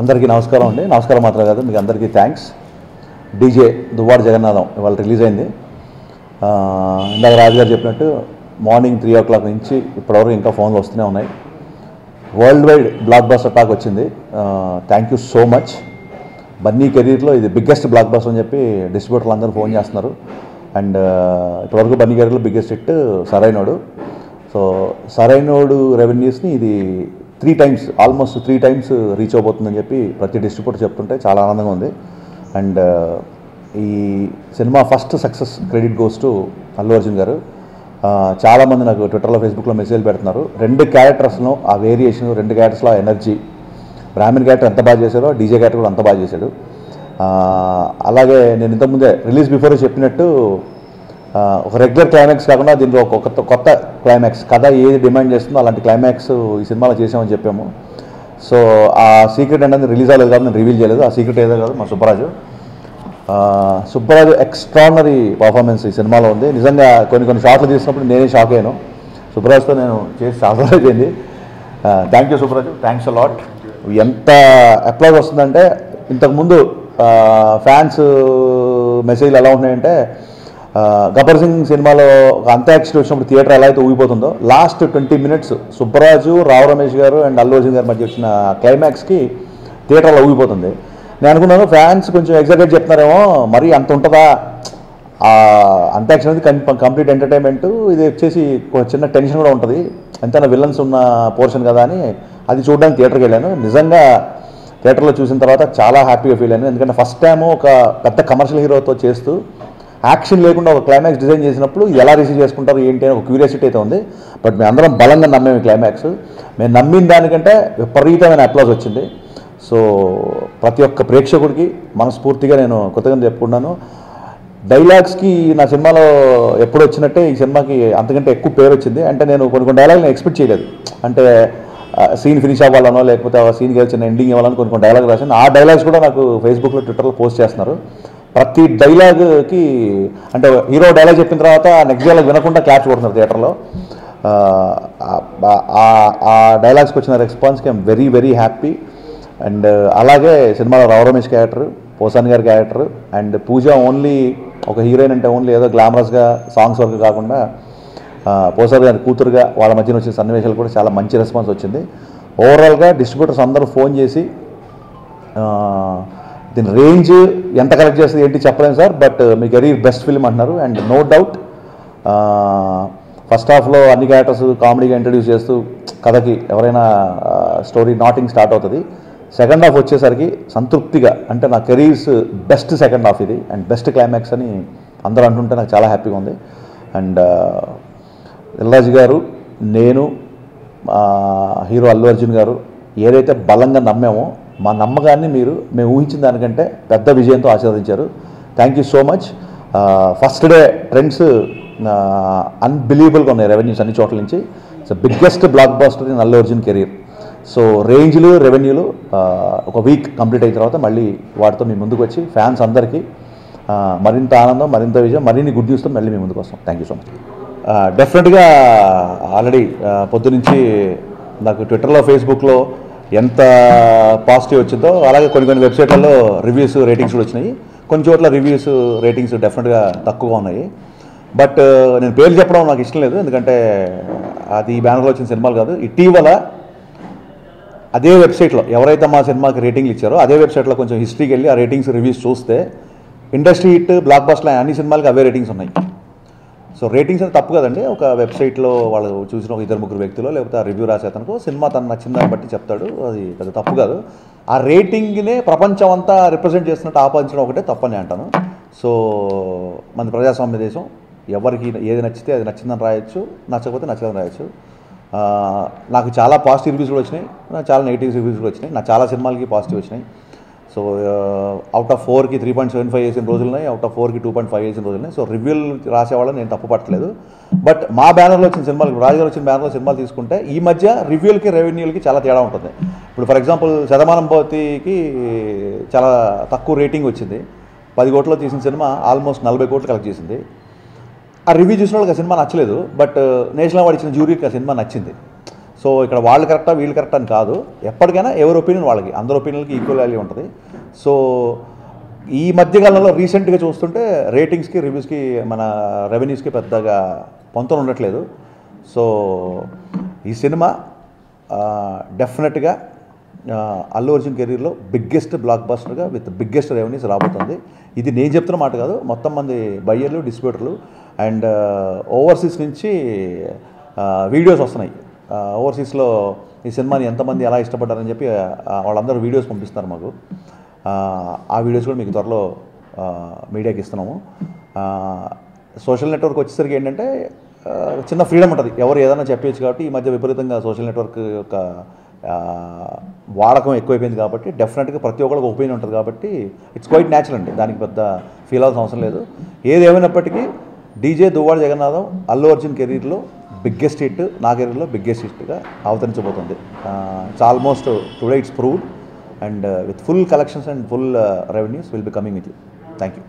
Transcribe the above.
అందరికీ నమస్కారం అండి. నమస్కారం మాత్రం కాదు, మీకు అందరికీ థ్యాంక్స్. డీజే దువ్వాడ జగన్నాథం ఇవాళ రిలీజ్ అయింది. ఇందాక రాజుగారు చెప్పినట్టు మార్నింగ్ 3 o'clock నుంచి ఇప్పటివరకు ఇంకా ఫోన్లు వస్తూనే ఉన్నాయి. World wide blockbuster talk వచ్చింది. Thank you so much. Bunny కెరీర్లో ఇది బిగ్గెస్ట్ బ్లాక్ బస్టర్ అని చెప్పి డిస్ట్రిబ్యూటర్లు అందరూ ఫోన్ చేస్తున్నారు. అండ్ ఇప్పటివరకు బన్నీ కెరీర్లో biggest hit Sarrainodu. So Sarrainodu రెవెన్యూస్ని ఇది 3 times ఆల్మోస్ట్ 3 times రీచ్ అవబోతుందని చెప్పి ప్రతి డిస్ట్రిబ్యూటర్ చెప్తుంటే చాలా ఆనందంగా ఉంది. అండ్ ఈ cinema first success credit goes to Allu Arjun గారు. చాలామంది నాకు ట్విట్టర్లో ఫేస్బుక్లో మెసేజ్ పెడుతున్నారు. 2 క్యారెక్టర్స్లో ఆ వేరియేషన్, 2 క్యారెక్టర్స్లో ఆ ఎనర్జీ. బ్రాహ్మణ్ క్యారెక్టర్ ఎంత బాగా చేశారో డీజే క్యారెక్టర్ కూడా అంత బాగా చేశాడు. అలాగే నేను ఇంతకుముందే రిలీజ్ బిఫోర్ చెప్పినట్టు ఒక రెగ్యులర్ క్లైమాక్స్ కాకుండా దీంట్లో ఒక కొత్త క్లైమాక్స్, కథ ఏది డిమాండ్ చేస్తుందో అలాంటి క్లైమాక్స్ ఈ సినిమాలో చేసామని చెప్పాము. సో ఆ సీక్రెట్ అనేది రిలీజ్ అవ్వలేదు కాబట్టి నేను రివీల్ చేయలేదు. ఆ సీక్రెట్ ఏదో కాదు, మా సుబ్బరాజు ఎక్స్ట్రాడినరీ పర్ఫార్మెన్స్ ఈ సినిమాలో ఉంది. నిజంగా కొన్ని షాట్లు తీసినప్పుడు నేనే షాక్ అయ్యాను. సుబ్బరాజుతో నేను చేసి చాలా అయిపోయింది. Thank you Subbaraju, thanks a lot. ఎంత అప్లైజ్ వస్తుందంటే, ఇంతకుముందు ఫ్యాన్స్ మెసేజ్లు ఎలా ఉంటున్నాయంటే, గబ్బర్ సింగ్ సినిమాలో అంత్యాక్షరి వచ్చినప్పుడు థియేటర్ ఎలా అయితే ఊగిపోతుందో, లాస్ట్ 20 minutes సుబ్బరాజు, రావు రమేష్ గారు అండ్ అల్లు అర్జున్ గారి మధ్య వచ్చిన క్లైమాక్స్కి థియేటర్లో ఊగిపోతుంది. నేను అనుకున్నాను ఫ్యాన్స్ కొంచెం ఎగ్జైటెడ్ చెప్తున్నారేమో, మరి అంత ఉంటుందా అంత్యాక్షరి అనేది కంప్లీట్ ఎంటర్టైన్మెంట్, ఇది వచ్చేసి చిన్న టెన్షన్ కూడా ఉంటుంది, ఎంతైనా విలన్స్ ఉన్న పోర్షన్ కదా అని అది చూడడానికి థియేటర్కి వెళ్ళాను. నిజంగా థియేటర్లో చూసిన తర్వాత చాలా హ్యాపీగా ఫీల్ అయ్యాను. ఎందుకంటే ఫస్ట్ టైము ఒక పెద్ద కమర్షియల్ హీరోతో చేస్తూ యాక్షన్ లేకుండా ఒక క్లైమాక్స్ డిజైన్ చేసినప్పుడు ఎలా రిసీవ్ చేసుకుంటారు ఏంటి అని ఒక క్యూరియాసిటీ అయితే ఉంది. బట్ మేము అందరం బలంగా నమ్మేము ఈ క్లైమాక్స్. మేము నమ్మిన దానికంటే విపరీతమైన అప్లాజ్ వచ్చింది. సో ప్రతి ఒక్క ప్రేక్షకుడికి మనస్ఫూర్తిగా నేను కృతజ్ఞతలు చెప్పుకున్నాను. డైలాగ్స్కి నా సినిమాలో ఎప్పుడు వచ్చినట్టే ఈ సినిమాకి అంతకంటే ఎక్కువ పేరు వచ్చింది. అంటే నేను కొన్ని డైలాగ్ నేను ఎక్స్పెక్ట్ చేయలేదు. అంటే సీన్ ఫినిష్ అవ్వాలనో లేకపోతే ఆ సీన్కి వచ్చిన ఎండింగ్ ఇవ్వాలని కొన్ని డైలాగ్ రాశాను. ఆ డైలాగ్స్ కూడా నాకు ఫేస్బుక్లో, ట్విట్టర్లో పోస్ట్ చేస్తున్నారు. ప్రతి డైలాగ్కి అంటే హీరో డైలాగ్ చెప్పిన తర్వాత నెక్స్ట్ డైలాగ్ వినకుండా క్లాప్స్ కొడుతున్నారు థియేటర్లో. ఆ డైలాగ్స్కి వచ్చిన రెస్పాన్స్కి I'm very very happy. And అలాగే సినిమాలో రావు రమేష్ క్యారెక్టర్, పోసాని గారి క్యారెక్టర్ అండ్ పూజ ఓన్లీ ఒక హీరోయిన్ అంటే ఓన్లీ ఏదో గ్లామరస్గా సాంగ్స్ వరకు కాకుండా పోసాని గారి కూతురుగా వాళ్ళ మధ్యన వచ్చిన సన్నివేశాలు కూడా చాలా మంచి రెస్పాన్స్ వచ్చింది. ఓవరాల్గా డిస్ట్రిబ్యూటర్స్ అందరూ ఫోన్ చేసి దీని రేంజ్ ఎంత కలెక్ట్ చేస్తుంది ఏంటి చెప్పలేము sir, but me career best film అంటున్నారు. అండ్ నో డౌట్ ఫస్ట్ హాఫ్లో అన్ని క్యారెక్టర్స్ కామెడీగా ఇంట్రడ్యూస్ చేస్తూ కథకి ఎవరైనా స్టోరీ నాటింగ్ స్టార్ట్ అవుతుంది. సెకండ్ హాఫ్ వచ్చేసరికి సంతృప్తిగా, అంటే నా కెరీర్స్ బెస్ట్ సెకండ్ హాఫ్ ఇది అండ్ బెస్ట్ క్లైమాక్స్ అని అందరూ అంటుంటే నాకు చాలా హ్యాపీగా ఉంది. అండ్ దిల్రాజు గారు, నేను, హీరో అల్లు అర్జున్ గారు ఏదైతే బలంగా నమ్మామో మా నమ్మకాన్ని మేము ఊహించిన దానికంటే పెద్ద విజయంతో ఆశీర్వదించారు. Thank you so much. First day trends అన్బిలీవబుల్గా ఉన్నాయి, రెవెన్యూస్ అన్ని చోట్ల నుంచి. So biggest blockbuster in Allu Arjun career. So రేంజ్లు, రెవెన్యూలు ఒక వీక్ కంప్లీట్ అయిన తర్వాత మళ్ళీ వాటితో మీ ముందుకు వచ్చి ఫ్యాన్స్ అందరికీ మరింత ఆనందం, మరింత విజయం, మరిన్ని గుడ్ న్యూస్తో మళ్ళీ మీ ముందుకు వస్తాం. Thank you so much. డెఫినెట్గా ఆల్రెడీ పొద్దునుంచి నాకు ట్విట్టర్లో, ఫేస్బుక్లో ఎంత పాజిటివ్ వచ్చిందో అలాగే కొన్ని వెబ్సైట్లలో రివ్యూస్, రేటింగ్స్ కూడా వచ్చినాయి. కొన్ని చోట్ల రివ్యూస్, రేటింగ్స్ డెఫినెట్గా తక్కువగా ఉన్నాయి. బట్ నేను పేర్లు చెప్పడం నాకు ఇష్టం లేదు, ఎందుకంటే అది ఈ బ్యానర్లో వచ్చిన సినిమాలు కాదు. ఇటీవల అదే వెబ్సైట్లో ఎవరైతే మా సినిమాకి రేటింగ్లు ఇచ్చారో అదే వెబ్సైట్లో కొంచెం హిస్టరీకి వెళ్ళి ఆ రేటింగ్స్, రివ్యూస్ చూస్తే ఇండస్ట్రీ హిట్, బ్లాక్ బస్టర్ అన్ని సినిమాలకి అవే రేటింగ్స్ ఉన్నాయి. సో రేటింగ్స్ అనేది తప్పు కదండి. ఒక వెబ్సైట్లో వాళ్ళు చూసిన ఒక 2-3 వ్యక్తులు లేకపోతే ఆ రివ్యూ రాసేతనుకో సినిమా తను నచ్చిన దాన్ని బట్టి చెప్తాడు, అది పెద్ద తప్పు కాదు. ఆ రేటింగ్నే ప్రపంచం అంతా రిప్రజెంట్ చేస్తున్నట్టు ఆపాదించడం ఒకటే తప్పని అంటాను. సో మన ప్రజాస్వామ్య దేశం, ఎవరికి ఏది నచ్చితే అది నచ్చిందని రాయొచ్చు, నచ్చకపోతే నచ్చదని రాయొచ్చు. నాకు చాలా పాజిటివ్ రివ్యూస్ కూడా వచ్చినాయి, నాకు చాలా నెగిటివ్ రివ్యూస్ కూడా వచ్చినాయి. నాకు చాలా సినిమాలకి పాజిటివ్ వచ్చినాయి. సో అవుట్ ఆఫ్ 4కి 3.75 వేసిన రోజులు ఉన్నాయి, అవుట్ ఆఫ్ 4కి 2.5 వేసిన రోజులు ఉన్నాయి. సో రివ్యూలు రాసేవాళ్ళని నేను తప్పు పట్టలేదు. బట్ మా బ్యానర్లో వచ్చిన సినిమాలు, రాజుగారు వచ్చిన బ్యానర్లో సినిమాలు తీసుకుంటే ఈ మధ్య రివ్యూలకి, రెవెన్యూలకి చాలా తేడా ఉంటుంది. ఇప్పుడు ఫర్ ఎగ్జాంపుల్ శతమానం భవతికి చాలా తక్కువ రేటింగ్ వచ్చింది. 10 కోట్లలో తీసిన సినిమా ఆల్మోస్ట్ 40 కోట్లు కలెక్ట్ చేసింది. ఆ రివ్యూ చూసిన వాళ్ళకి ఆ సినిమా నచ్చలేదు, బట్ నేషనల్ అవార్డు ఇచ్చిన జ్యూరీకి ఆ సినిమా నచ్చింది. సో ఇక్కడ వాళ్ళు కరెక్టా వీళ్ళు కరెక్టా అని కాదు, ఎప్పటికైనా ఎవరి ఒపీనియన్ వాళ్ళకి, అందరి ఒపీనియన్కి ఈక్వల్ వాల్యూ ఉంటుంది. సో ఈ మధ్యకాలంలో రీసెంట్గా చూస్తుంటే రేటింగ్స్కి రివ్యూస్కి మన రెవెన్యూస్కి పెద్దగా పొంతన ఉండట్లేదు. సో ఈ సినిమా డెఫినెట్గా అల్లు అర్జున్ కెరీర్లో బిగ్గెస్ట్ బ్లాక్ బస్టర్గా విత్ బిగ్గెస్ట్ రెవెన్యూస్ రాబోతుంది. ఇది నేను చెప్తున్న మాట కాదు, మొత్తం మంది బయ్యర్లు, డిస్ట్రిబ్యూటర్లు అండ్ ఓవర్సీస్ నుంచి వీడియోస్ వస్తున్నాయి. ఓవర్సీస్లో ఈ సినిమాని ఎంతమంది ఎలా ఇష్టపడ్డారని చెప్పి వాళ్ళందరూ వీడియోస్ పంపిస్తున్నారు మాకు. ఆ వీడియోస్ కూడా మీకు త్వరలో మీడియాకి ఇస్తున్నాము. సోషల్ నెట్వర్క్ వచ్చేసరికి ఏంటంటే చిన్న ఫ్రీడమ్ ఉంటుంది, ఎవరు ఏదైనా చెప్పవచ్చు. కాబట్టి ఈ మధ్య విపరీతంగా సోషల్ నెట్వర్క్ యొక్క వాడకం ఎక్కువైపోయింది కాబట్టి డెఫినెట్గా ప్రతి ఒక్కరికి ఒపీనియన్ ఉంటుంది. కాబట్టి ఇట్స్ క్వైట్ న్యాచురల్ అండి, దానికి పెద్ద ఫీల్ అవ్వాల్సిన అవసరం లేదు. ఏదేమైనప్పటికీ డీజే దువ్వాడ జగన్నాథం అల్లు అర్జున్ కెరీర్లో బిగ్గెస్ట్ హిట్, నా కెరీర్లో బిగ్గెస్ట్ హిట్గా అవతరించబోతుంది. It's almost today it's proved and with full collections and full revenues will be coming with you. Thank you.